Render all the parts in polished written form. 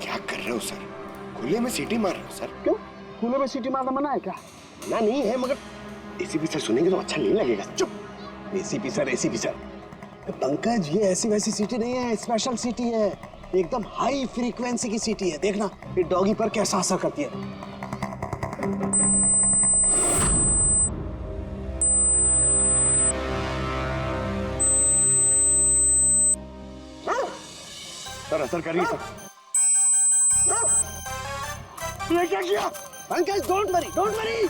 क्या कर रहे हो सर? खुले में सीटी मार रहे हो सर? क्यों? खुले में सीटी मारना मना है क्या? ना नहीं है, मगर एसीपी सर सुनेंगे तो अच्छा नहीं लगेगा। चुप। ACP sir, ACP sir. Pankaj, ये ऐसी वैसी सीटी नहीं है, स्पेशल सीटी है, एकदम हाई फ्रीक्वेंसी की सीटी है। देखना ये डॉगी पर कैसा असर करती है। सर असर करिए सर। ये क्या किया? Pankaj, don't worry, don't worry.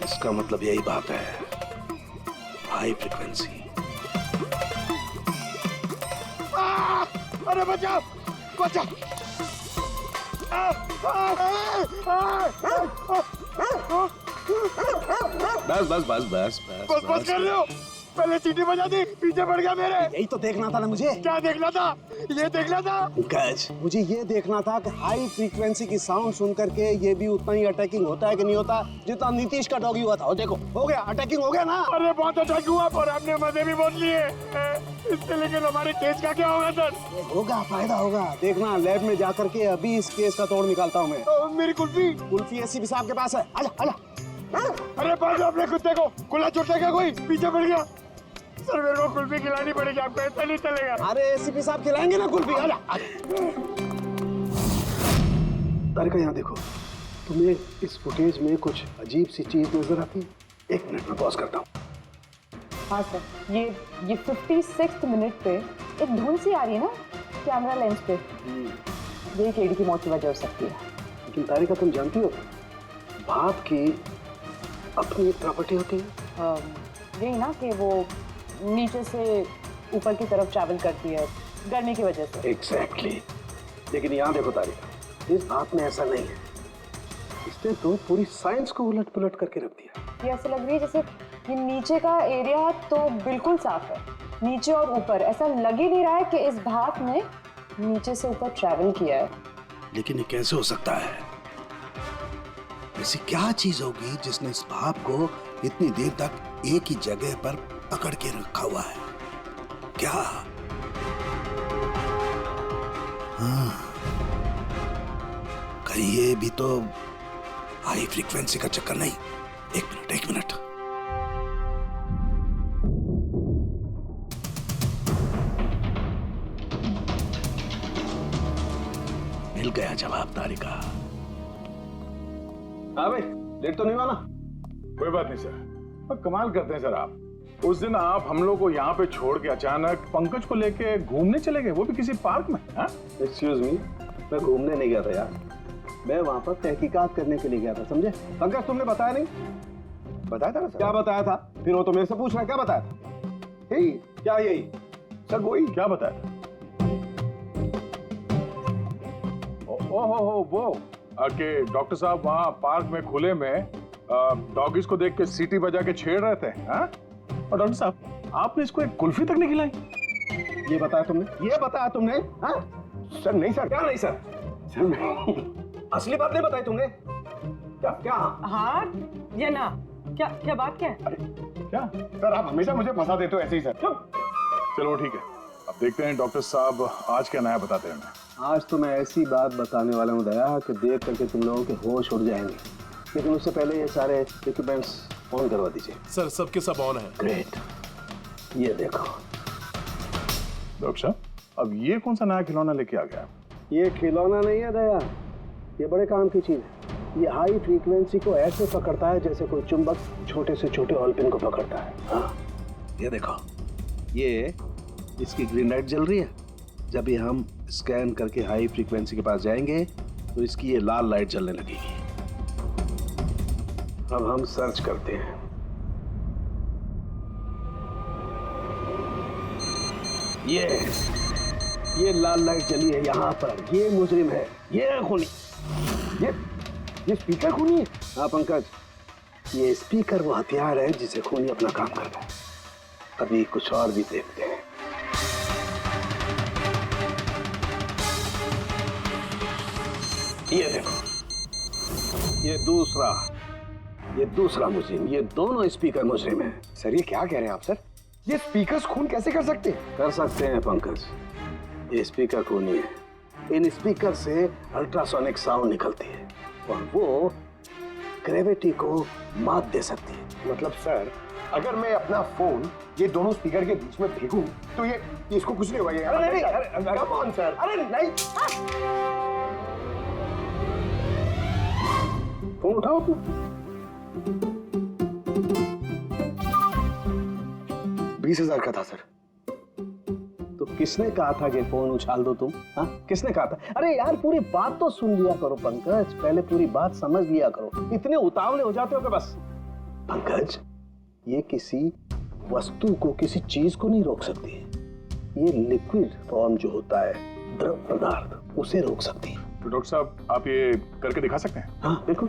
इसका मतलब यही बात है, हाई फ्रीक्वेंसी। अरे बचाओ, बचाओ। बस बस बस बस बस बस कर रहे हो? पहले सीटी बजा दी, पीछे पड़ गया मेरे। यही तो देखना था ना मुझे। क्या देखना था? ये देखना था। पंकज, मुझे ये देखना था कि हाई फ्रीक्वेंसी की साउंड सुन करके ये भी उतना ही अटैकिंग होता है कि नहीं होता जितना नीतीश का डॉगी हुआ था। और देखो, हो गया, अटैकिंग हो गया ना। अरे बहुत अटैक हुआ, पर आपने मजे भी बहुत लिए। इससे लेकिन हमारे केस का क्या होगा सर? होगा, फायदा होगा। देखना, लैब में जाकर के अभी इस केस का तोड़ निकालता हूँ मैं। मेरी कुल्फी। कुल्फी एसीपी साहब के पास है। आजा, आजा। अरे बाजू अपने कुत्ते को, खुला चुटता क्या कोई? पीछे पड़ गया। सर मेरे को कुल्फी खिलानी पड़ेगी, आपको ऐसा नहीं चलेगा। अरे एसीपी साहब खिलाएंगे ना कुल्फी। आजा, तारिका, यहाँ देखो, तुम्हें इस फुटेज में कुछ अजीब सी चीज नजर आती है? 1 मिनट में पॉज करता हूँ। हाँ सर, ये 56 मिनट पे एक धुन सी आ रही है ना कैमरा लेंस पे। ये केडी की मौत की वजह हो सकती है। लेकिन तारिका, तुम जानती हो भाप की अपनी एक प्रॉपर्टी होती है। यही ना कि वो नीचे से ऊपर की तरफ ट्रैवल करती है गर्मी की वजह से। एग्जैक्टली। लेकिन यहाँ देखो तारिका, इस भाप में ऐसा नहीं है। इसने तो पूरी साइंस को उलट पुलट करके रख दिया। ये ऐसा लग रही है जैसे ये नीचे का एरिया तो बिल्कुल साफ है, नीचे और ऊपर ऐसा लग ही नहीं रहा है कि इस भाप ने नीचे से ऊपर ट्रैवल किया है। लेकिन ये कैसे हो सकता है? ऐसी क्या चीज होगी जिसने इस भाप को इतनी देर तक एक ही जगह पर पकड़ के रखा हुआ है? क्या? हाँ, कहीं ये भी तो हाई फ्रीक्वेंसी का चक्कर नहीं? एक मिनट। मिल गया जवाब तारिका। हाँ भाई, लेट तो नहीं हुआ ना? कोई बात नहीं सर, पर कमाल करते हैं सर आप। उस दिन आप हम लोग को यहाँ पे छोड़ के अचानक पंकज को लेके घूमने चले गए, वो भी किसी पार्क में। एक्सक्यूज मी, मैं घूमने नहीं गया था यार, मैं वहाँ पर तहकीकात करने के लिए गया था, समझे? पंकज, तुमने बताया नहीं? बताया था ना सर? क्या बताया था? फिर वो तो मेरे से पूछ रहा है, क्या बताया था? यही। क्या यही? सर वही क्या बताया था? ओहो वो कि डॉक्टर साहब वहाँ पार्क में खुले में डॉगीज को देख के सीटी बजा के छेड़ रहे थे। हाँ? और डॉक्टर साहब, आपने इसको एक कुल्फी तक नहीं खिलाई। ये बताया तुमने? ये बताया तुमने? हाँ? सर नहीं सर। क्या नहीं सर? सर नहीं। असली बात नहीं बताई तुमने? क्या क्या? हाँ या ना? क्या बात क्या है? अरे क्या सर, आप हमेशा मुझे फंसा देते हो ऐसे ही सर। चुप। चलो ठीक है, अब देखते हैं डॉक्टर साहब आज क्या नया बताते हैं हमें। आज तो मैं ऐसी बात बताने वाला हूँ दया कि देख करके तुम लोगों के होश उड़ जाएंगे, लेकिन उससे पहले ये सारे इक्विपमेंट्स ऑन करवा दीजिए। सर सबके सब ऑन है। ग्रेट, ये देखो। डॉक्टर साहब, अब ये कौन सा नया खिलौना लेके आ गया? ये खिलौना नहीं है दया, ये बड़े काम की चीज है। ये हाई फ्रीक्वेंसी को ऐसे पकड़ता है जैसे कोई चुंबक छोटे से छोटे ऑलपिन को पकड़ता है। हाँ, ये देखो, ये इसकी ग्रीन लाइट जल रही है। जब ये हम स्कैन करके हाई फ्रीक्वेंसी के पास जाएंगे तो इसकी ये लाल लाइट जलने लगेगी। अब हम सर्च करते हैं। ये लाल लाइट जली है यहाँ पर, ये मुजरिम है, ये खूनी। ये स्पीकर खूनी है। हाँ पंकज, ये स्पीकर वो हथियार है जिसे खूनी अपना काम करता है। अभी कुछ और भी देखते हैं। ये देखो, ये दूसरा मुजरिम, ये दोनों स्पीकर मुजरिम हैं। सर ये क्या कह रहे हैं आप सर? ये स्पीकर्स खून कैसे कर सकते हैं? कर सकते हैं पंकज, ये स्पीकर खूनी है। इन स्पीकर से अल्ट्रासोनिक साउंड निकलती है और वो ग्रेविटी को मात दे सकती है। मतलब सर अगर मैं अपना फोन ये दोनों स्पीकर के बीच में फेंकूं तो ये इसको कुछ नहीं होगा। ये अरे नहीं, कम ऑन सर, अरे नहीं। फोन उठाओ तू। 20,000 का था सर। तो किसने कहा था कि फोन उछाल दो तुम? हाँ, किसने कहा था? अरे यार पूरी बात तो सुन लिया करो पंकज, पहले पूरी बात समझ लिया करो। इतने उतावले हो जाते हो कि बस। पंकज, ये किसी वस्तु को, किसी चीज को नहीं रोक सकती है। ये लिक्विड फॉर्म जो होता है, द्रव पदार्थ, उसे रोक सकती है। तो डॉक्टर साहब आप ये करके दिखा सकते हैं? हाँ बिल्कुल।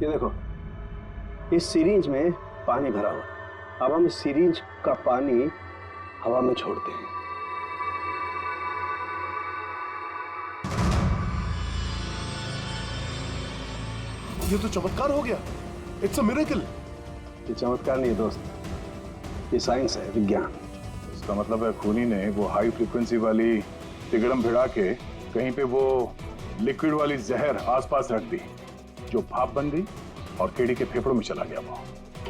ये देखो, इस सिरिंज में पानी भरा हुआ। अब हम इस सिरिंज का पानी हवा में छोड़ते हैं। ये तो चमत्कार हो गया। It's a miracle. ये चमत्कार नहीं है दोस्त, ये साइंस है, विज्ञान। इसका मतलब है खूनी ने वो हाई फ्रीक्वेंसी वाली तिगड़म भिड़ा के कहीं पे वो लिक्विड वाली जहर आसपास रख दी, जो भाप बन गई और केडी के फेफड़ों में चला गया। वो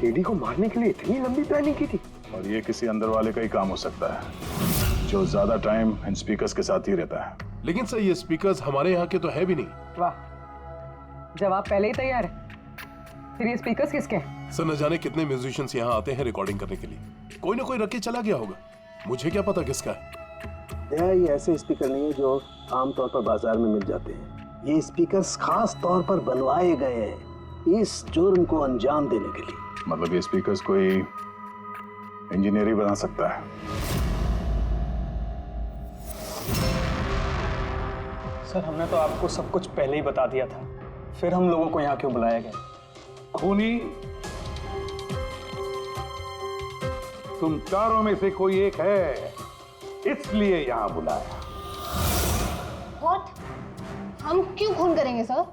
केडी को मारने के लिए इतनी लंबी प्लानिंग की थी? और ये किसी अंदर वाले का ही काम हो सकता है, जो ज्यादा टाइम इन स्पीकर्स के साथ ही रहता है। लेकिन सर ये स्पीकर्स हमारे यहाँ के तो है भी नहीं। वाह, जवाब पहले ही तैयार है। फिर ये स्पीकर्स किसके हैं? सर न जाने कितने म्यूजिशियंस यहाँ आते हैं रिकॉर्डिंग करने के लिए। कोई ना कोई रख के चला गया होगा, मुझे क्या पता किसका है। ये ऐसे स्पीकर नहीं है जो आमतौर पर बाजार में मिल जाते हैं। ये स्पीकर्स खास तौर पर बनवाए गए हैं इस जुर्म को अंजाम देने के लिए। मतलब ये स्पीकर्स कोई इंजीनियर ही बना सकता है। सर हमने तो आपको सब कुछ पहले ही बता दिया था, फिर हम लोगों को यहाँ क्यों बुलाया गया? खूनी तुम चारों में से कोई एक है, इसलिए यहां बुलाया। What? हम क्यों खून करेंगे सर?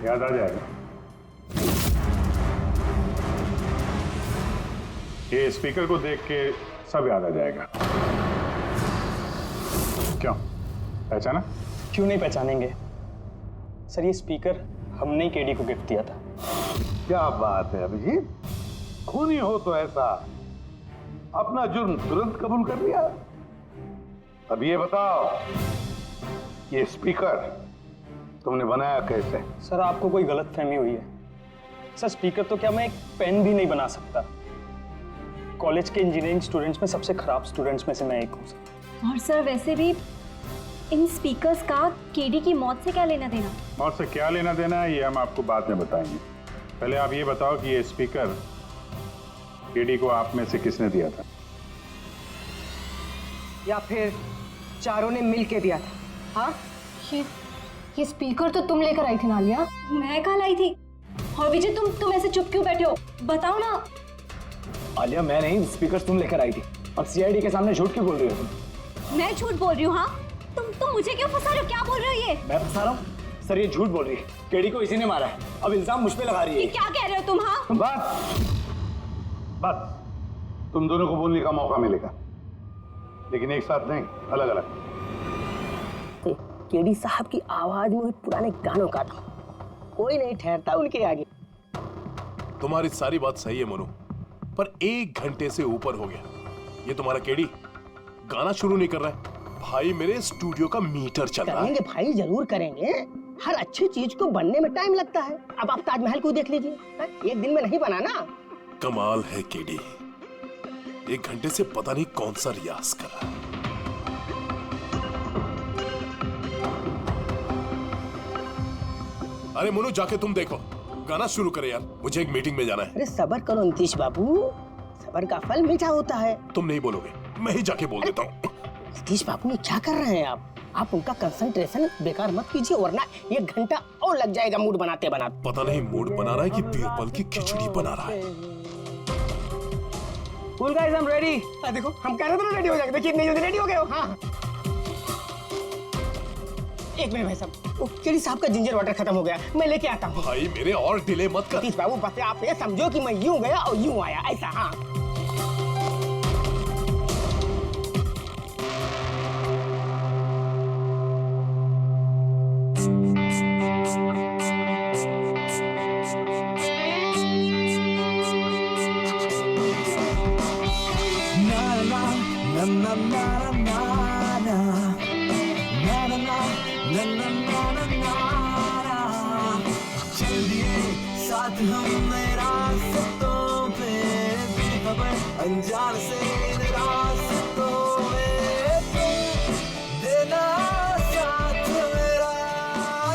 याद आ जाएगा। ये स्पीकर को देख के सब याद आ जाएगा। क्यों, पहचाना? क्यों नहीं पहचानेंगे सर, ये स्पीकर हमने ही केडी को गिफ्ट दिया था। क्या बात है अभिजीत, खूनी हो तो ऐसा अपना जुर्म तुरंत कबूल कर लिया। अब ये बताओ, ये स्पीकर तुमने बनाया कैसे? सर आपको कोई गलतफहमी हुई है। सर स्पीकर तो क्या मैं एक पेन भी नहीं बना सकता। कॉलेज के इंजीनियरिंग स्टूडेंट्स में सबसे खराब स्टूडेंट्स में से मैं एक हूँ। और सर वैसे भी इन स्पीकर्स का केडी की मौत से क्या लेना देना? मौत से क्या लेना देना है ये हम आपको बाद में बताएंगे। पहले आप ये बताओ कि ये स्पीकर केडी को आप में से किसने दिया था? या फिर चारों ने मिल के दिया था? हाँ, ये स्पीकर तो तुम लेकर आई थी नालिया। मैं कहाँ लाई थी? और विजय तुम ऐसे चुप क्यों बैठे हो? बताओ ना। आलिया मैं नहीं, स्पीकर तुम लेकर आई थी। अब सीआईडी के सामने झूठ क्यों बोल रही हो तुम? मैं झूठ बोल रही हूँ? हाँ तुम मुझे क्यों फंसा रहे हो? क्या बोल रहे हो ये? मैं फंसा रहा हूँ? सर ये झूठ बोल रही है, केडी को इसी ने मारा है। अब इल्जाम मुझ पे लगा रही है। क्या कह रहे हो तुम? हाँ बस तुम दोनों को बोलने का मौका मिलेगा, लेकिन एक साथ नहीं, अलग अलग। केडी साहब की आवाज में पुराने गानों का था, कोई नहीं ठहरता उनके आगे। तुम्हारी सारी बात सही है मोनू, पर 1 घंटे से ऊपर हो गया, ये तुम्हारा केडी गाना शुरू नहीं कर रहा है। भाई मेरे स्टूडियो का मीटर चल रहा है। करेंगे भाई, जरूर करेंगे। हर अच्छी चीज को बनने में टाइम लगता है। अब आप ताजमहल को देख लीजिए, एक दिन में नहीं बना ना। कमाल है केडी, 1 घंटे से पता नहीं कौन सा रियाज कर रहा है। अरे मोनू जाके तुम देखो, गाना शुरू करे यार, मुझे एक मीटिंग में जाना है। अरे सबर करो नीतीश बाबू, सबर का फल मीठा होता है। तुम नहीं बोलोगे, मैं ही जाके बोल देता हूँ। नीतीश बाबू ने क्या कर रहे हैं आप उनका कंसंट्रेशन बेकार मत कीजिए, वरना 1 घंटा और लग जाएगा मूड बनाते बनाते। पता नहीं मूड बना रहा है कि बीरबल की खिचड़ी बना रहा है। Cool guys, I am ready. देखो हम कह रहे थे ना रेडी हो जाएगा, देखिए इतनी जल्दी रेडी हो गए हो। हाँ 1 मिनट भाई साहब, वो केडी साहब का जिंजर वाटर खत्म हो गया, मैं लेके आता हूँ। भाई मेरे और डिले मत कर। नीतीश बाबू बस आप ये समझो कि मैं यूं गया और यूं आया, ऐसा। हाँ साथ हम रास्तों पे बेखबर अनजान से रास्तों में देना साथ मेरा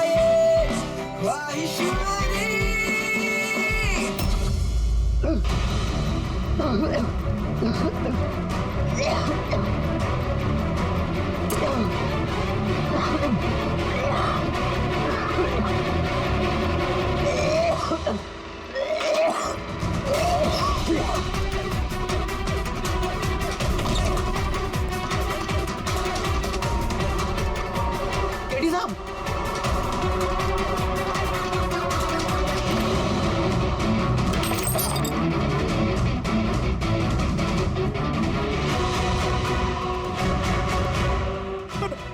ये ख्वाहिश केडी साहब,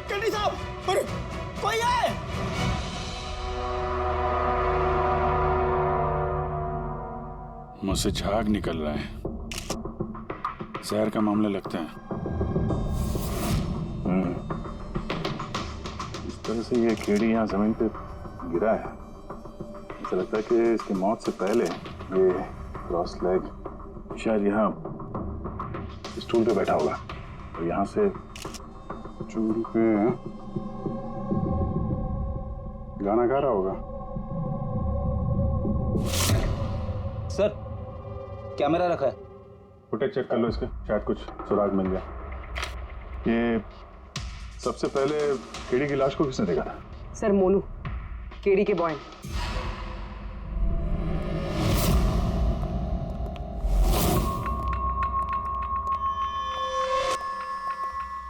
केडी साहब, अरे कोई है? मुझसे झाग निकल रहा है, जहर का मामला लगता है। इस तरह से ये कीड़ी यहाँ जमीन पे गिरा है, ऐसा लगता है कि इसकी मौत से पहले ये क्रॉस लेग शायद यहाँ स्टूल पे बैठा होगा और यहाँ से स्टूल पे गाना गा रहा होगा। सर कैमरा रखा है, फुटेज चेक कर लो इसके, शायद कुछ सुराग मिल जाए। ये सबसे पहले केडी की लाश को किसने देखा था? सर मोनू, केडी के बॉय।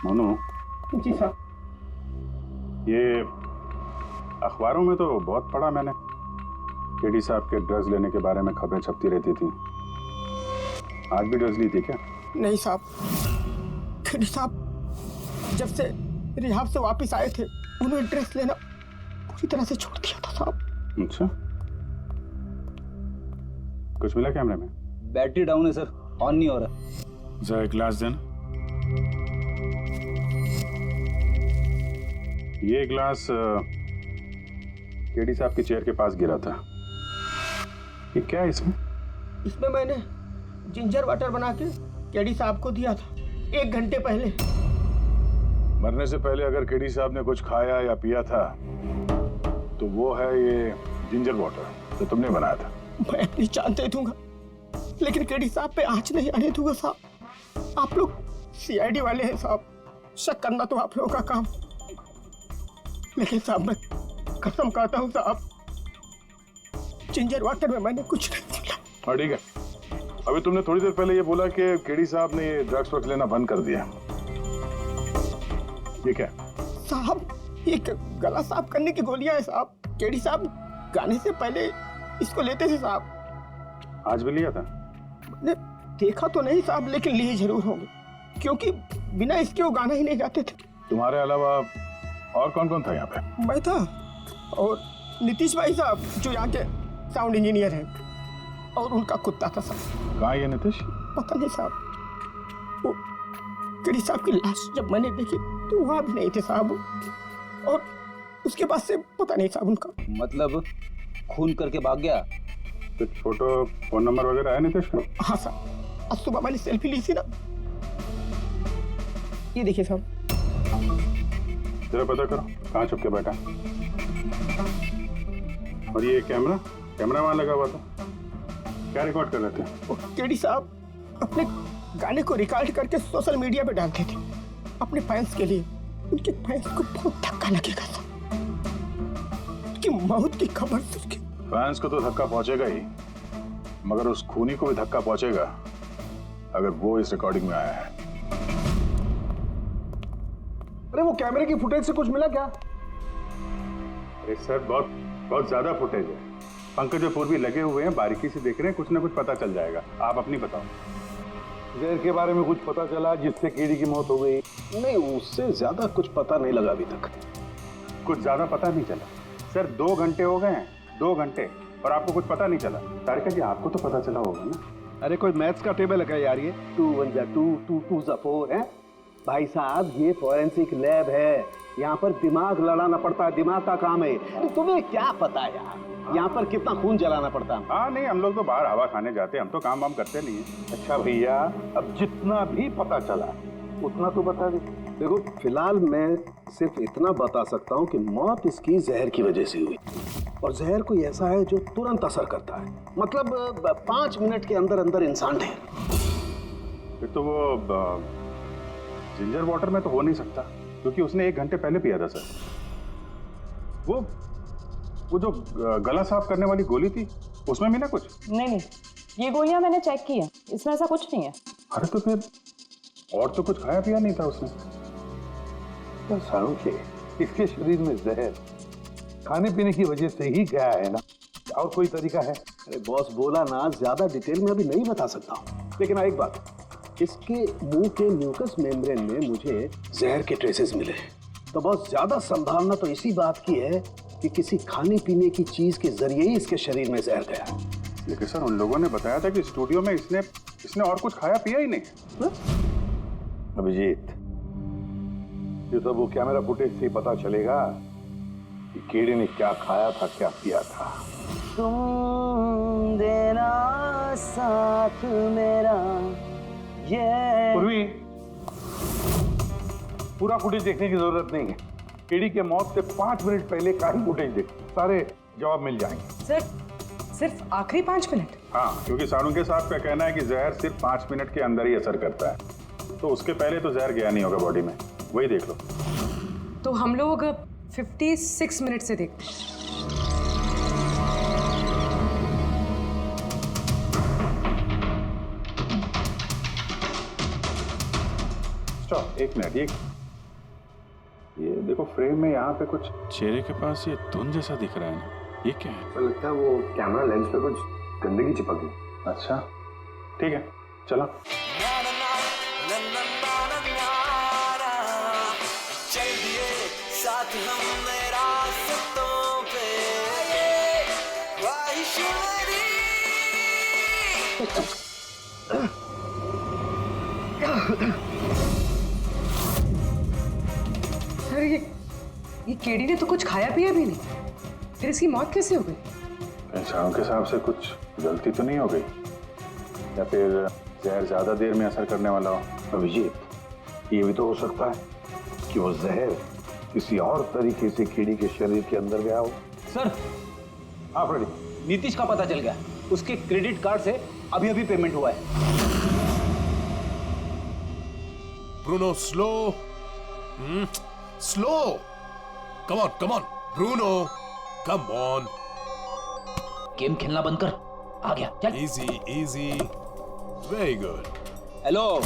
मोनू जी साहब। ये अखबारों में तो बहुत पढ़ा मैंने, केडी साहब के ड्रग्स लेने के बारे में खबरें छपती रहती थी। आज भी ड्रग्स ली थी क्या? नहीं साहब, केडी साहब जब से रिहाब से वापस आए थे उन्होंने ड्रेस लेना पूरी तरह से छोड़ दिया था साहब। अच्छा, कुछ मिला कैमरे में? बैटरी डाउन है सर, ऑन नहीं हो रहा। जरा एक ग्लास देना। ये ग्लास केडी साहब की चेयर के पास गिरा था। ये क्या है इसमें? इसमें मैंने जिंजर वाटर बना के केडी साहब को दिया था 1 घंटे पहले। मरने से पहले अगर केडी साहब ने कुछ खाया या पिया था तो वो है ये जिंजर वाटर जो तुमने बनाया था। मैं अपनी जान दे दूंगा लेकिन केडी साहब पे आंच नहीं आने दूंगा साहब। आप लोग सीआईडी वाले हैं साहब, शक करना तो आप लोगों का काम, लेकिन साहब मैं कसम खाता हूँ साहब, जिंजर वाटर में मैंने कुछ नहीं मिला। हाँ ठीक है, अभी तुमने थोड़ी देर पहले ये बोला कि केडी साहब ने ये ड्रग्स वक्त लेना बंद कर दिया। ये क्या साहब? ये गला साफ करने की गोलियां है साहब। केडी साहब गाने से पहले इसको लेते थे साहब। आज भी लिया था? मैंने देखा तो नहीं साहब, लेकिन लिए जरूर होंगे क्योंकि बिना इसके वो गाना ही नहीं गाते थे। तुम्हारे अलावा और कौन कौन था यहाँ पे? मैं था और नीतीश भाई साहब जो यहाँ के साउंड इंजीनियर हैं, और उनका कुत्ता था साहब। कहाँ ये नीतीश? पता नहीं साहब, वो केडी साहब की लाश जब मैंने देखी तो वहाँ भी नहीं थे साहब, और उसके बाद से पता नहीं साहब उनका। मतलब खून करके भाग गया? कुछ फोटो फोन नंबर वगैरह है नीतीश का? हाँ साहब, आज सुबह मैंने सेल्फी ली थी ना, ये देखिए साहब। जरा पता करो कहाँ छुप के बैठा। और ये कैमरा वहां लगा हुआ था, क्या रिकॉर्ड कर रहे थे? केडी साहब अपने गाने को रिकॉर्ड करके सोशल मीडिया पे डालते थे। अपने फैंस के लिए, उनके फैंस को बहुत धक्का लगेगा सर। उनकी मौत की खबर सुन के फैंस को तो धक्का पहुंचेगा ही, मगर उस खूनी को भी धक्का पहुंचेगा अगर वो इस रिकॉर्डिंग में आया है। अरे वो कैमरे की फुटेज से कुछ मिला क्या? अरे सर बहुत ज्यादा फुटेज है। पंकज और पूर्वी लगे हुए हैं, बारीकी से देख रहे हैं, कुछ ना कुछ पता चल जाएगा। आप अपनी बताओ। जहर के बारे में कुछ पता चला जिससे कीड़ी की मौत हो गई? नहीं, उससे ज्यादा कुछ पता नहीं लगा अभी तक। कुछ ज्यादा पता नहीं चला सर। 2 घंटे हो गए हैं, 2 घंटे, और आपको कुछ पता नहीं चला। तारिका जी आपको तो पता चला होगा ना? अरे कोई मैथ्स का टेबल है क्या यार? ये 2 1 जा 2 2 2 जा 4 है भाई साहब। ये फॉरेंसिक लैब है, यहाँ पर दिमाग लड़ाना पड़ता है, दिमाग का काम है। अरे तुम्हें क्या पता यार यहाँ पर कितना खून जलाना पड़ता है? हाँ नहीं, हम लोग तो बाहर हवा खाने जाते हैं, हम तो काम वाम करते नहीं है। अच्छा भैया, अब जितना भी पता चला उतना तो बता दे। देखो फिलहाल मैं सिर्फ इतना बता सकता हूँ कि मौत इसकी जहर की वजह से हुई, और जहर कोई ऐसा है जो तुरंत असर करता है, मतलब 5 मिनट के अंदर अंदर इंसान ढेर। फिर तो वो जिंजर वाटर में तो हो नहीं सकता, क्योंकि उसने 1 घंटे पहले पिया था सर। वो जो गला साफ करने वाली गोली थी उसमें भी ना कुछ? नहीं, ये गोलियां मैंने चेक की है, इसमें ऐसा कुछ नहीं है। अरे तो फिर और तो कुछ खाया पिया नहीं था उसने? तो सारू के इसके शरीर में जहर खाने पीने की वजह से ही गया है ना, और कोई तरीका है? अरे बॉस बोला ना, ज्यादा डिटेल में अभी नहीं बता सकता हूँ, लेकिन एक बात, इसके मुंह के म्यूकस मेम्ब्रेन में मुझे जहर के ट्रेसेस मिले हैं। तो बहुत ज्यादा संभावना तो इसी बात की है कि किसी खाने पीने की चीज के जरिए ही इसके शरीर में जहर गया। लेकिन सर उन लोगों ने बताया था कि स्टूडियो में इसने और कुछ खाया पिया ही नहीं। अभिजीत, ये सब वो कैमरा फुटेज से पता चलेगा कि कीड़े ने क्या खाया था, क्या पिया था। तुम देना साथ मेरा ये। पूर्वी, पूरा फुटेज देखने की जरूरत नहीं है। कीड़ी के मौत से 5 मिनट पहले का ही फुटेज देख, सारे जवाब मिल जाएंगे। सर सिर्फ आखिरी 5 मिनट? हाँ, क्योंकि सारुंगे साहब का कहना है कि जहर सिर्फ 5 मिनट के अंदर ही असर करता है, तो उसके पहले तो जहर गया नहीं होगा बॉडी में। वही देख लो। तो हम लोग 56 मिनट से देखते हैं। Stop, 1 minute. ये देखो फ्रेम में यहाँ पे कुछ चेहरे के पास ये धुंध जैसा दिख रहा है ना, ये क्या है? तो लगता है वो कैमरा लेंस पे कुछ गंदगी चिपक गई। अच्छा ठीक है, चलो। चलिए साथ हम रास्तों पे, ख्वाहिश मेरी। अरे ये केडी ने तो कुछ खाया पिया भी नहीं, फिर इसकी मौत कैसे हो गई? पहचान के हिसाब से कुछ गलती तो नहीं हो गई, या फिर जहर ज्यादा देर में असर करने वाला हो। अभिजीत, ये भी तो हो सकता है कि वो जहर किसी और तरीके से कीड़ी के शरीर के अंदर गया हो। सर, हाँ फ्रेडी, नीतीश का पता चल गया। उसके क्रेडिट कार्ड से अभी अभी पेमेंट हुआ है। Bruno slow, slow, come on Bruno, come on. Game खेलना बंद कर, आ गया, चल। Easy, very good. Hello,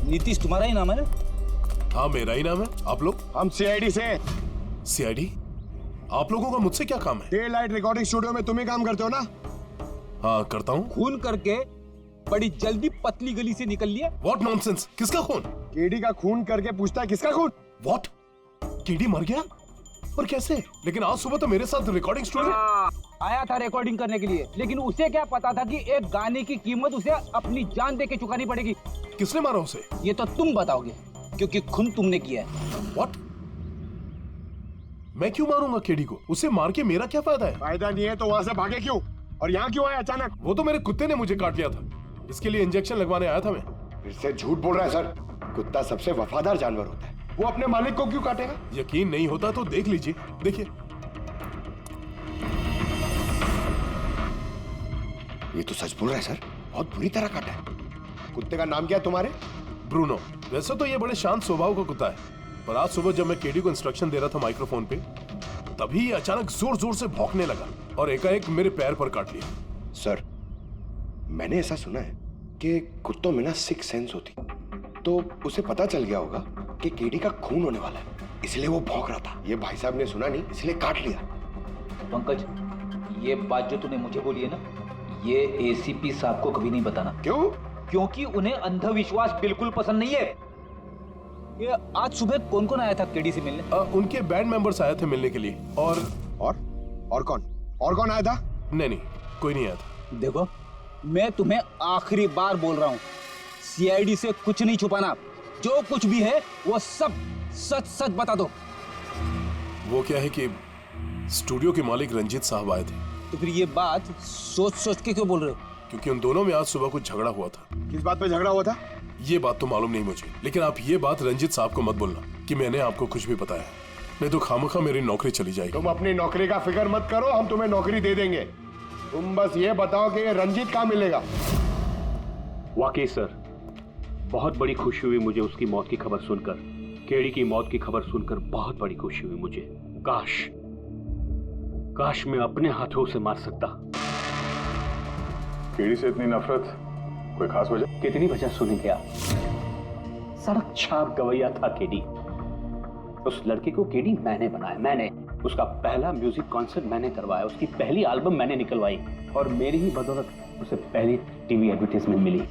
Nitish तुम्हारा ही नाम है ना? हाँ मेरा ही नाम है। आप लोग? हम सीआईडी से। सीआईडी? आप लोगों का मुझसे क्या काम है? डे लाइट रिकॉर्डिंग स्टूडियो में तुम ही काम करते हो ना? हाँ करता हूँ। खून करके बड़ी जल्दी पतली गली से निकल लिया। What nonsense? किसका खून? केडी का खून करके पूछता है किसका खून? व्हाट? केडी मर गया? और कैसे? लेकिन आज सुबह तो मेरे साथ रिकॉर्डिंग स्टूडियो आया था रिकॉर्डिंग करने के लिए, लेकिन उसे क्या पता था कि एक गाने की कीमत उसे अपनी जान दे के चुकानी पड़ेगी। किसने मारा उसे? ये तो तुम बताओगे, क्योंकि खून तुमने किया है। व्हाट? मैं क्यों मारूंगा केडी को? उसे मार के मेरा क्या फायदा है? फायदा नहीं है तो वहां से भागे क्यों? और यहाँ क्यों आया अचानक? वो तो मेरे कुत्ते ने मुझे काट लिया था, इसके लिए इंजेक्शन लगवाने आया था मैं। फिर से झूठ बोल रहा है सर। कुत्ता सबसे वफादार जानवर होता है, वो अपने मालिक को क्यों काटेगा? यकीन नहीं होता तो देख लीजिए, देखिए। ये तो सच बोल रहा है सर, बहुत बुरी तरह काटा है। कुत्ते का नाम क्या है तुम्हारे? ब्रूनो। वैसे तो ये बड़े शांत स्वभाव का कुत्ता है, पर आज सुबह जब मैं केडी को इंस्ट्रक्शन दे रहा था माइक्रोफोन पे, तभी ये अचानक जोर जोर से भौंकने लगा और एकाएक मेरे पैर पर काट लिया। सर, मैंने ऐसा सुना है कि कुत्तों में ना सिक्स सेंस होती, तो उसे पता चल गया होगा कि केडी का खून होने वाला है, इसलिए वो भौंक रहा था। ये भाई साहब ने सुना नहीं, इसलिए काट लिया। पंकज, ये बात जो तूने मुझे बोली है ना, ये एसीपी साहब को कभी नहीं बताना। क्यों? क्योंकि उन्हें अंधविश्वास बिल्कुल पसंद नहीं है। ये आज सुबह कौन कौन आया था केडी से मिलने? उनके बैंड मेंबर्स आए थे मिलने के लिए। और कौन आया था? नहीं, कोई नहीं आया था। देखो, मैं तुम्हें आखिरी बार बोल रहा हूँ, सीआईडी से कुछ नहीं छुपाना। जो कुछ भी है वो सब सच सच बता दो। वो क्या है कि स्टूडियो के मालिक रंजीत साहब आए थे। तो फिर ये बात सोच सोच के क्यों बोल रहे हो? क्योंकि उन दोनों में आज सुबह कुछ झगड़ा हुआ था। किस बात पे झगड़ा हुआ था? ये बात तो मालूम नहीं मुझे, लेकिन आप ये बात रंजीत साहब को मत बोलना कि मैंने आपको कुछ भी बताया, नहीं तो खामखा मेरी नौकरी चली जाएगी। तुम अपनी नौकरी का फिक्र मत करो, हम तुम्हें नौकरी दे देंगे। तुम बस ये बताओ कि रंजीत कहाँ मिलेगा। वाकई सर, बहुत बड़ी खुशी हुई मुझे उसकी मौत की खबर सुनकर। केडी की मौत की खबर सुनकर बहुत बड़ी खुशी हुई मुझे। काश मैं अपने हाथों से मार सकता। केडी से इतनी नफरत, कोई खास वजह? कितनी वजह सुनेंगे आप? सड़क छाप गवैया था केडी। उस लड़के को केडी मैंने बनाया, मैंने। उसका पहला म्यूजिक कॉन्सर्ट मैंने करवाया, उसकी पहली एल्बम मैंने निकलवाई, और मेरी ही बदौलत उसे पहली टीवी एडवर्टाइजमेंट मिली।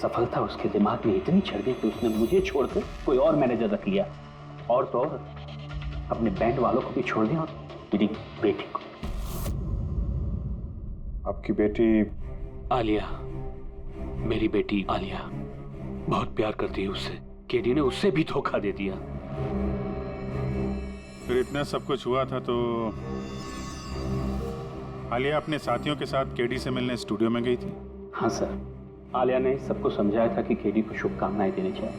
सफलता उसके दिमाग में इतनी चढ़ गई कि उसने मुझे छोड़कर कोई और मैनेजर रख लिया, और तो और अपने बैंड वालों को भी छोड़ दिया, और मेरी बेटी को। आपकी बेटी आलिया, मेरी बेटी आलिया बहुत प्यार करती है उससे। केडी ने उससे भी धोखा दे दिया। फिर इतना सब कुछ हुआ था तो आलिया अपने साथियों के साथ केडी से मिलने स्टूडियो में गई थी? हाँ सर, आलिया ने सबको समझाया था कि केडी को शुभकामनाएं देनी चाहिए।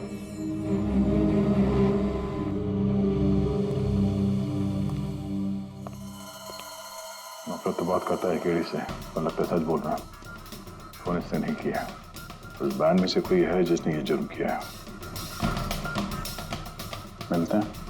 नफरत तो बात करता है केडी से, पर लगता है सच बोल रहा है। फोन इसने नहीं किया। उस बैंड में से कोई है जिसने ये जुर्म किया है। मिलते हैं।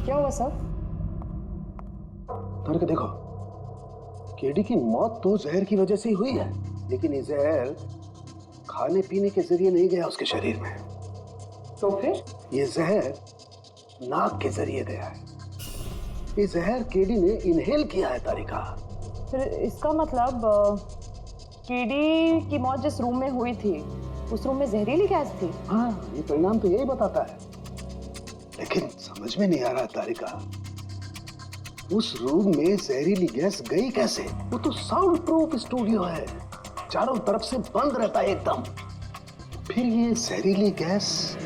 क्या हुआ सर? करके देखो, केडी की मौत तो जहर की वजह से ही हुई है, लेकिन ये जहर खाने पीने के जरिए नहीं गया उसके शरीर में। तो फिर? ये जहर नाक के जरिए गया है। ये जहर केडी ने इनहेल किया है तारिका। फिर इसका मतलब केडी की मौत जिस रूम में हुई थी, उस रूम में जहरीली गैस थी? हाँ, ये परिणाम तो यही बताता है, लेकिन समझ में नहीं आ रहा तारिका, उस रूम में जहरीली गैस गई कैसे? वो तो साउंड प्रूफ स्टूडियो है, चारों तरफ से बंद रहता है एकदम। फिर ये जहरीली गैस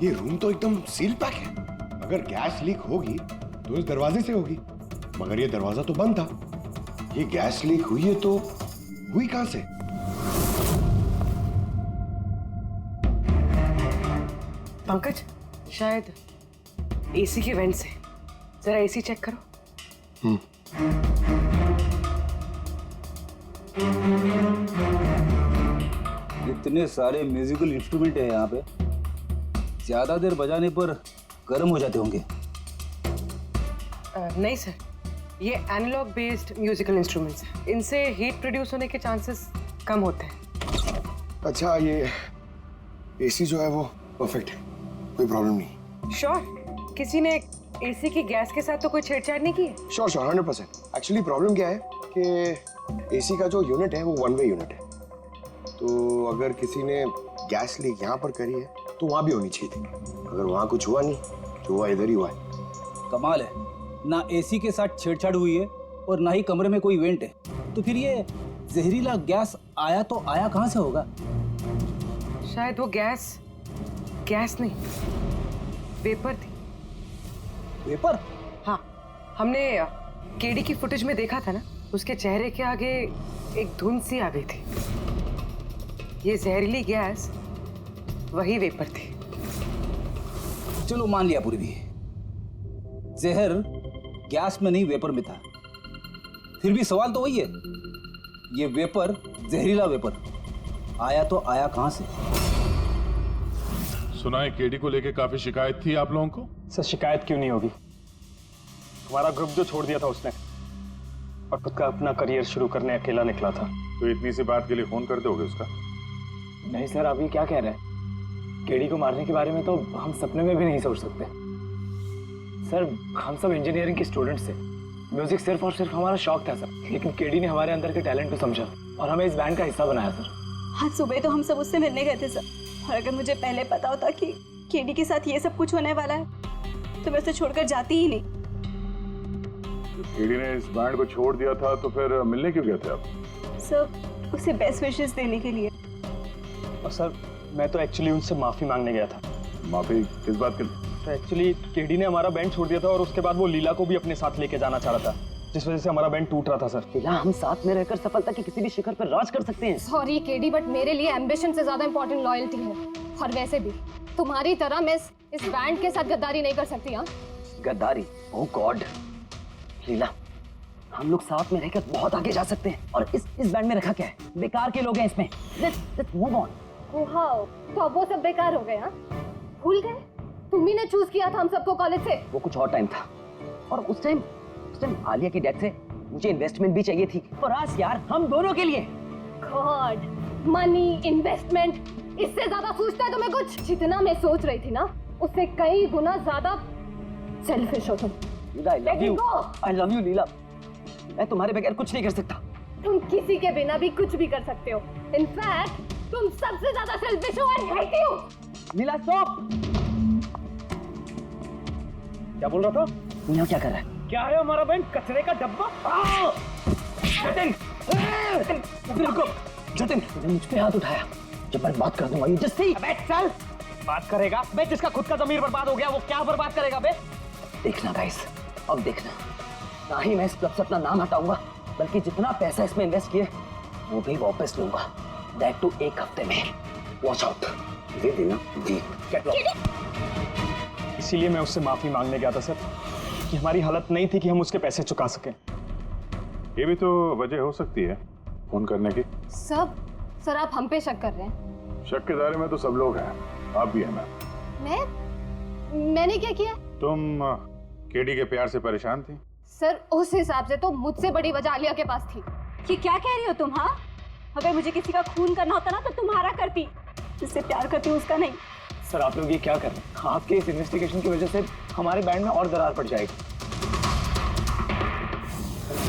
ये रूम तो एकदम सील पैक है। अगर गैस लीक होगी तो इस दरवाजे से होगी, मगर ये दरवाजा तो बंद था। ये गैस लीक हुई है तो हुई कहां से? पंकज, शायद एसी के वेंट से। जरा एसी चेक करो। इतने सारे म्यूजिकल इंस्ट्रूमेंट है यहाँ पे, ज्यादा देर बजाने पर गर्म हो जाते होंगे। नहीं सर, ये एनालॉग बेस्ड म्यूजिकल इंस्ट्रूमेंट्स हैं। इनसे हीट प्रोड्यूस होने के चांसेस कम होते हैं। अच्छा, ये एसी जो है वो परफेक्ट है, कोई प्रॉब्लम नहीं। श्योर? किसी ने एसी की गैस के साथ तो कोई छेड़छाड़ नहीं की है? श्योर 100%। एक्चुअली प्रॉब्लम क्या है कि एसी का जो यूनिट है वो वन वे यूनिट है, तो अगर किसी ने गैस लीक यहाँ पर करी है तो वहां भी होनी चाहिए थी। अगर वहां कुछ हुआ नहीं, जो हुआ इधर ही हुआ है। कमाल है, ना एसी के साथ छेड़छाड़ हुई है और ना ही कमरे में कोई वेंट है, तो फिर ये जहरीला गैस आया तो आया कहां से होगा? शायद वो गैस नहीं, वेपर थी। वेपर? हाँ, हमने केडी की फुटेज में देखा था ना, उसके चेहरे के आगे एक धुंध सी आ गई थी। ये जहरीली गैस वही वेपर थी। चलो मान लिया पूर्वी, जहर गैस में नहीं वेपर में था। फिर भी सवाल तो वही है, ये वेपर, जहरीला वेपर आया तो आया कहां से? सुना है केडी को लेके काफी शिकायत थी आप लोगों को? सर शिकायत क्यों नहीं होगी? हमारा ग्रुप जो छोड़ दिया था उसने, और खुद का अपना करियर शुरू करने अकेला निकला था। तो इतनी सी बात के लिए फोन कर दोगे उसका? नहीं सर, आप ये क्या कह रहे हैं? केडी को मारने के बारे में तो हम सपने में भी नहीं सोच सकते। सर हम सब इंजीनियरिंग के स्टूडेंट्स थे, म्यूजिक सिर्फ और सिर्फ हमारा शौक था सर, लेकिन केडी ने हमारे अंदर के टैलेंट को समझा और हमें इस बैंड का हिस्सा बनाया सर। आज सुबह तो हम सब उससे मिलने गए थे सर, और अगर मुझे पहले पता होता कि केडी के साथ ये सब कुछ होने वाला है तो मैं उसे छोड़कर जाती ही नहीं। केडी ने इस बैंड को छोड़ दिया था तो फिर मिलने क्यों गए थे आप? सर उसे बेस्ट विशेस देने के लिए। और सर मैं तो एक्चुअली उनसे माफी मांगने गया था। माफी किस बात के लिए? तो एक्चुअली केडी ने हमारा बैंड छोड़ दिया था और उसके बाद वो लीला को भी अपने साथ लेके जाना चाह रहा था, जिस वजह से हमारा बैंड टूट रहा था सर। लीला, हम साथ में रहकर सफलता के किसी भी शिखर पर राज कर सकते हैं। सॉरी केडी, बट मेरे लिए एम्बिशन से ज्यादा इंपॉर्टेंट लॉयल्टी है। और वैसे भी तुम्हारी तरह मैं इस बैंड के साथ गद्दारी नहीं कर सकती। हाँ, गद्दारी? ओह गॉड लीला, हम लोग साथ में रहकर बहुत आगे जा सकते हैं। और इस बैंड में रखा क्या है? बेकार के लोग हैं इसमें। Let's move on. वाओ, तो अब वो सब बेकार हो गए? हाँ, भूल गए? तुम्ही ने चूज किया था हम सबको कॉलेज से। वो कुछ और टाइम था, और उस टाइम आलिया की डेथ से मुझे इन्वेस्टमेंट भी चाहिए थी, और आज यार हम दोनों के लिए। गॉड, मनी, इन्वेस्टमेंट, इससे ज्यादा सोचता है तुम्हें कुछ? जितना मैं सोच रही थी ना, उससे कई गुना ज्यादा सेल्फिश हो तुम। लीला, I love you लीला। मैं तुम्हारे बगैर कुछ नहीं कर सकता। तुम किसी के बिना भी कुछ भी कर सकते हो। इनफैक्ट तुम सबसे ज्यादा सेल्फिश हो। I hate you। Leela stop. क्या बोल रहा था? तू यहाँ क्या कर रहा है? क्या है हमारा बैंड? कचरे का डब्बा? जतिन, रुको। जतिन, तुमने मुझ पे हाथ उठाया, जब मैं बात कर दूंगा ये जस्ट सी। अबे चल, बात करेगा बे? जिसका खुद का ज़मीर बर्बाद हो गया वो क्या बर्बाद करेगा बे? देखना गाइस, अब देखना, ना ही मैं इस क्लब से अपना नाम हटाऊंगा, बल्कि जितना पैसा इसमें इन्वेस्ट किए वो भी वापस लूंगा। दैट टू 1 हफ्ते में। Watch out. दे देना जी। इसीलिए मैं उससे माफी मांगने गया था सर, कि हमारी हालत नहीं थी कि हम उसके पैसे चुका सकें। ये भी तो वजह हो सकती है फोन करने की। सर आप हम पे शक कर रहे हैं? शक के दायरे में तो सब लोग हैं, आप भी हैं। मैंने क्या किया? तुम केडी के प्यार से परेशान थी? सर उस हिसाब से तो मुझसे बड़ी वजह आलिया के पास थी। ये क्या कह रही हो तुम? हाँ, अगर मुझे किसी का खून करना होता ना तो तुम्हारा करती, जिससे प्यार करती हूँ उसका नहीं। सर आप लोग ये क्या कर रहे हैं? आपके इस इन्वेस्टिगेशन की वजह से हमारे बैंड में और दरार पड़ जाएगी।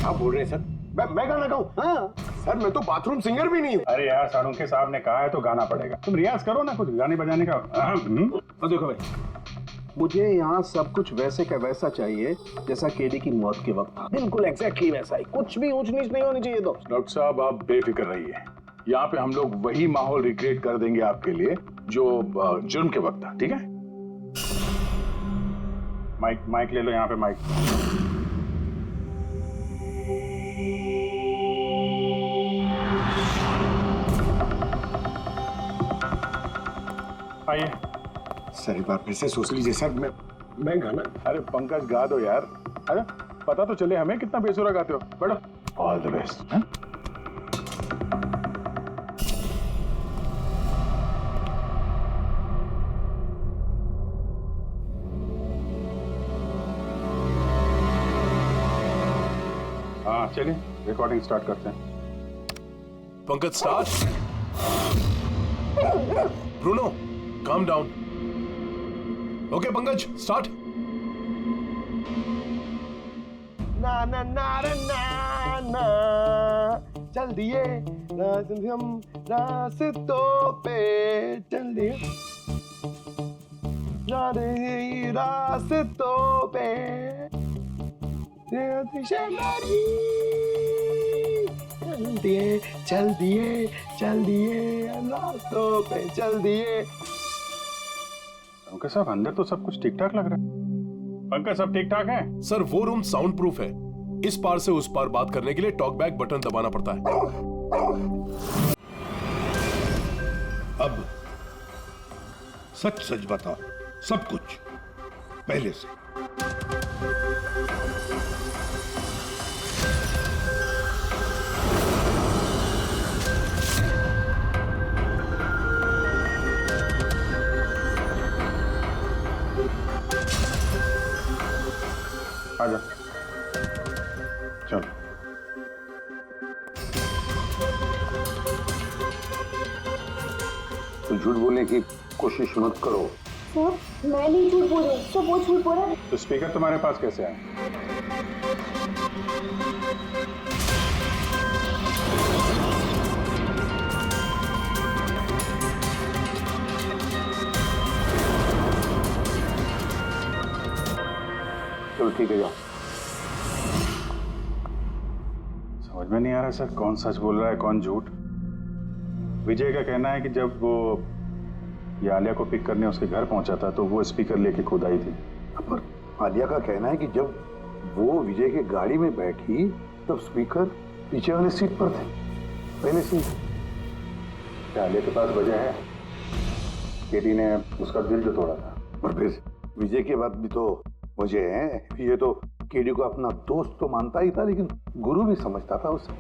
आप बोल रहे हैं सर? मैं गाना गाऊं? हाँ सर, मैं तो बाथरूम सिंगर भी नहीं हूँ। अरे यार, सालुंके साहब ने कहा है तो गाना पड़ेगा। तुम रियाज करो ना कुछ गाने बजाने का। तो देखो भाई, मुझे यहाँ सब कुछ वैसे का वैसा चाहिए जैसा केडी की मौत के वक्त था। बिल्कुल एग्जैक्टली वैसा ही, कुछ भी ऊंच नीच नहीं होनी चाहिए। तो डॉक्टर साहब आप बेफिक्र रहिए, यहाँ पे हम लोग वही माहौल रिक्रिएट कर देंगे आपके लिए जो जुर्म के वक्त था। ठीक है? माइक ले लो, यहाँ पे माइक। आइए सर, एक बार फिर से सोच लीजिए सर। मैं गाना। अरे पंकज गा दो यार। अरे पता तो चले हमें कितना बेसुरा गाते हो। बैठो। All the best. हाँ चलिए रिकॉर्डिंग स्टार्ट करते हैं। Pankaj start. Bruno calm down. Okay Pankaj start. ना ना ना ना ना चल दिए हम रास्तों पे चल दिए। जा रही रास्तों पे चल दिए रास्तों पे चल दिए। पंकज साहब अंदर तो सब कुछ ठीक ठाक लग रहा है। पंकज सब ठीक ठाक है? सर वो रूम साउंड प्रूफ है, इस पार से उस पार बात करने के लिए टॉक बैक बटन दबाना पड़ता है। अब सच सच बताओ, सब कुछ पहले से। आजा चलो। तो झूठ बोलने की कोशिश मत करो। सर मैं नहीं झूठ बोल रही हूँ, सब वो झूठ बोल रहा है। तो स्पीकर तुम्हारे पास कैसे आए? चलो ठीक है, जाओ। समझ में नहीं आ रहा सर, कौन सच बोल रहा है कौन झूठ। विजय का कहना है कि जब वो ये आलिया को पिक करने उसके घर पहुंचा था तो वो स्पीकर लेके खुद आई थी। पर आलिया का कहना है कि जब वो विजय के गाड़ी में बैठी तब स्पीकर पीछे वाले सीट पर थे, पहले सीट। क्या आलिया के पास वजह है? केटी ने उसका दिल जो तोड़ा था। और फिर विजय के बाद भी तो वजह है। ये तो केडी को अपना दोस्त तो मानता ही था, लेकिन गुरु भी समझता था उसे।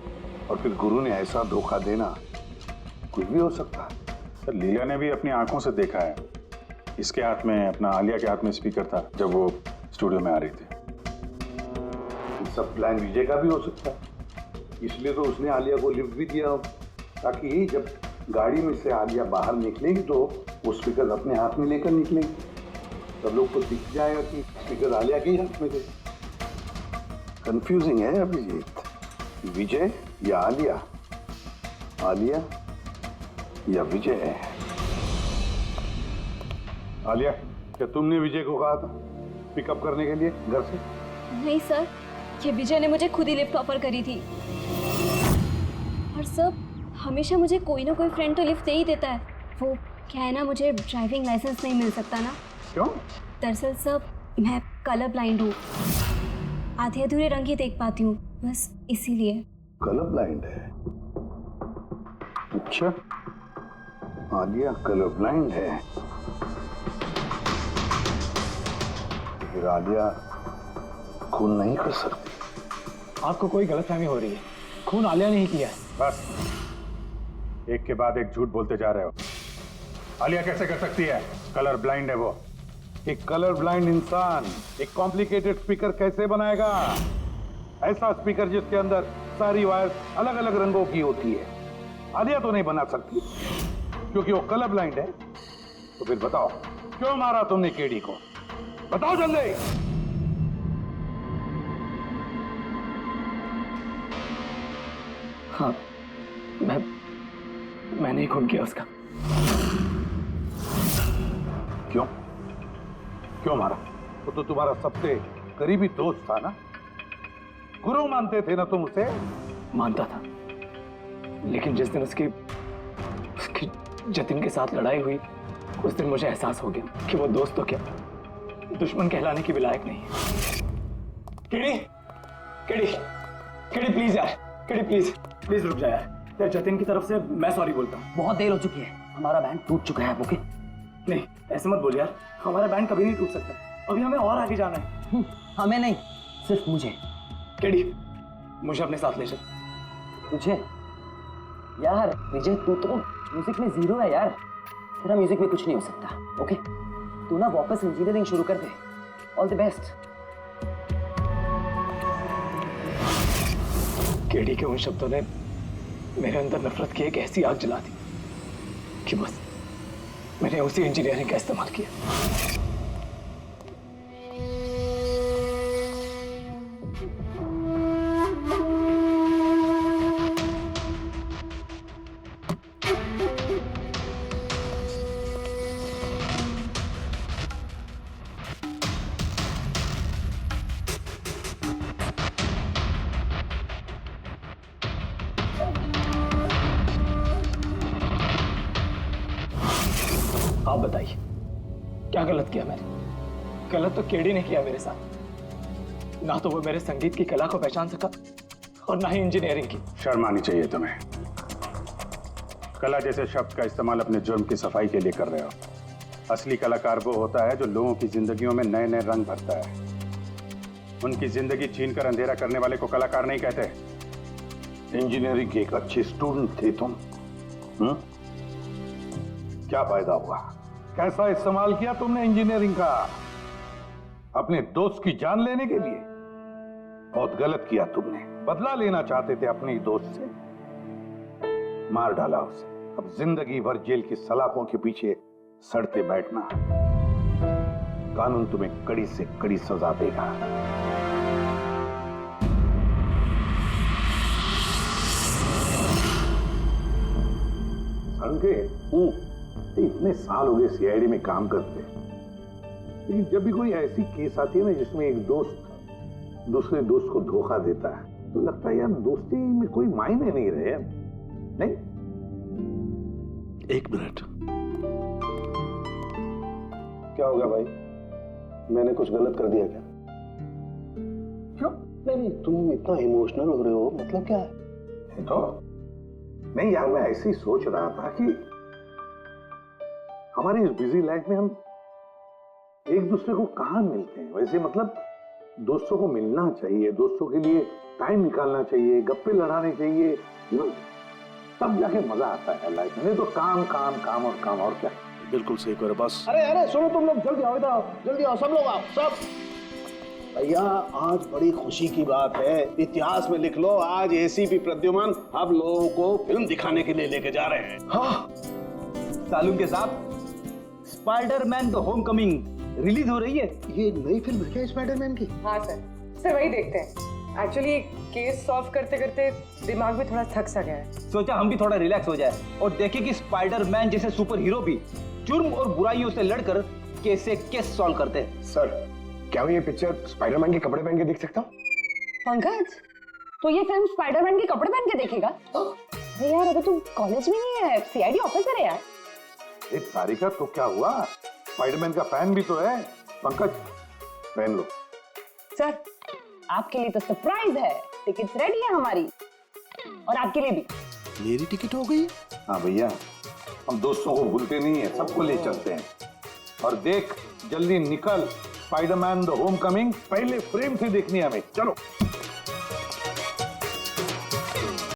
और फिर गुरु ने ऐसा धोखा देना, कुछ भी हो सकता है। सर लीला ने भी अपनी आंखों से देखा है, इसके हाथ में अपना आलिया के हाथ में स्पीकर था जब वो स्टूडियो में आ रही थी। ये सब प्लान विजय का भी हो सकता है, इसलिए तो उसने आलिया को लिफ्ट भी दिया, ताकि जब गाड़ी में से आलिया बाहर निकलेगी तो वो स्पीकर अपने हाथ में लेकर निकलेगी। सब लोग को दिख जाएगा कि स्पीकर आलिया के ही हाथ में थे। कंफ्यूजिंग है अभिजीत, विजय या आलिया, आलिया या विजय। आलिया, क्या तुमने विजय को कहा था पिकअप करने के लिए घर से? नहीं सर, ये विजय ने मुझे खुद ही लिफ्ट ऑफर करी थी। और सर हमेशा मुझे कोई ना कोई फ्रेंड तो लिफ्ट दे ही देता है। वो क्या है ना, मुझे ड्राइविंग लाइसेंस नहीं मिल सकता ना। क्यों? दरअसल सर मैं कलर ब्लाइंड हूँ, आधे अधूरे रंग ही देख पाती हूँ, बस इसीलिए। कलर ब्लाइंड है? अच्छा, आलिया कलर ब्लाइंड है। फिर आलिया खून नहीं कर सकती। आपको कोई गलतफहमी हो रही है, खून आलिया ने ही किया है। बस एक के बाद एक झूठ बोलते जा रहे हो। आलिया कैसे कर सकती है? कलर ब्लाइंड है वो। एक कलर ब्लाइंड इंसान एक कॉम्प्लिकेटेड स्पीकर कैसे बनाएगा? ऐसा स्पीकर जिसके अंदर सारी वायर अलग अलग रंगों की होती है। आलिया तो नहीं बना सकती क्योंकि वो कलर ब्लाइंड है। तो फिर बताओ क्यों मारा तुमने केडी को? बताओ जल्दी। हाँ, मैंने ही खून किया उसका। क्यों? क्यों मारा? वो तो तुम्हारा सबसे करीबी दोस्त था ना, गुरु मानते थे ना तुम उसे? मानता था, लेकिन जिस दिन उसकी जतिन के साथ लड़ाई हुई उस दिन मुझे एहसास हो गया कि वो दोस्त तो क्या दुश्मन कहलाने की भी लायक नहीं है। केडी, केडी, केडी प्लीज यार, केडी प्लीज रुक जा यार। जतिन की तरफ से मैं सॉरी बोलता हूँ। बहुत देर हो चुकी है, हमारा बैंड टूट चुका है। ओके नहीं ऐसे मत बोल यार, हमारा बैंड कभी नहीं टूट सकता। अभी हमें और आगे जाना है। हमें नहीं, सिर्फ मुझे। केडी मुझे अपने साथ ले चल। तुझे? यार विजय तू तो म्यूजिक में जीरो है यार, तेरा म्यूजिक में कुछ नहीं हो सकता। ओके तू ना वापस इंजीनियरिंग शुरू कर दे। All the best. केडी के उन शब्दों ने मेरे अंदर नफरत की एक ऐसी आग जला दी कि बस मैंने उसी इंजीनियरिंग का इस्तेमाल किया। आप बताइए क्या गलत किया मैंने? गलत तो केडी ने किया मेरे साथ। ना तो वो मेरे संगीत की कला को पहचान सका और ना ही इंजीनियरिंग की। शर्म आनी चाहिए तुम्हें। कला जैसे शब्द का इस्तेमाल अपने जुर्म की सफाई के लिए कर रहे हो। असली कलाकार वो होता है जो लोगों की जिंदगियों में नए नए रंग भरता है। उनकी जिंदगी छीनकर अंधेरा करने वाले को कलाकार नहीं कहते। इंजीनियरिंग के एक अच्छे स्टूडेंट थे तुम। क्या फायदा हुआ? कैसा इस्तेमाल किया तुमने इंजीनियरिंग का अपने दोस्त की जान लेने के लिए? बहुत गलत किया तुमने। बदला लेना चाहते थे अपने ही दोस्त से, मार डाला उसे। अब जिंदगी भर जेल की सलाखों के पीछे सड़ते बैठना। कानून तुम्हें कड़ी से कड़ी सजा देगा। इतने साल हो गए सीआईडी में काम करते, लेकिन जब भी कोई ऐसी केस आती है ना जिसमें एक दोस्त दूसरे दोस्त को धोखा देता है, तो लगता है यार दोस्ती में कोई मायने नहीं रहे। नहीं, एक मिनट। क्या हो गया भाई? मैंने कुछ गलत कर दिया क्या? क्यों? नहीं, तुम इतना इमोशनल हो रहे हो, मतलब क्या है? तो नहीं यार, मैं ऐसे ही सोच रहा था कि हमारी इस बिजी लाइफ में हम एक दूसरे को कहाँ मिलते हैं। वैसे मतलब दोस्तों को मिलना चाहिए, दोस्तों के लिए टाइम निकालना चाहिए, गप्पे लड़ाने चाहिए, तब जाके मजा आता है लाइफ में। नहीं तो काम काम काम और काम, और क्या। बिल्कुल सही करो बस। अरे सुनो तुम लोग, जल्दी आओ, इधर आओ, जल्दी आओ, सब लोग आओ, सब। भैया आज बड़ी खुशी की बात है, इतिहास में लिख लो, आज एसीपी प्रद्युमन आप लोगों को फिल्म दिखाने के लिए लेके जा रहे हैं। हाँ सालून के साथ स्पाइडरमैन द होमकमिंग रिलीज हो रही है। ये नई फिल्म है क्या स्पाइडरमैन की? हाँ सर वही देखते हैं। एक्चुअली केस सॉल्व करते करते दिमाग में थोड़ा थक सा गया है। सोचा हम भी थोड़ा रिलैक्स हो जाए और देखें कि स्पाइडरमैन जैसे सुपर हीरो भी जुर्म और बुराइयों से लड़कर कैसे केस सॉल्व करते हैं। सर क्या मैं ये पिक्चर स्पाइडरमैन के कपड़े पहन के देख सकता हूँ? पंकज, तो ये फिल्म स्पाइडरमैन के कपड़े पहन के देखेगा? अरे यार, अभी तू कॉलेज में नहीं है, सीआईडी ऑफिसर है यार। तारिका तो क्या हुआ? स्पाइडरमैन का फैन भी तो है। पंकज पहन लो। सर आपके लिए तो सरप्राइज है, टिकट्स रेडी है हमारी, और आपके लिए भी। मेरी टिकट हो गई? हाँ भैया, हम दोस्तों को भूलते नहीं है, सबको ले चलते हैं। और देख जल्दी निकल, स्पाइडरमैन द होमकमिंग पहले फ्रेम से देखनी है हमें। चलो।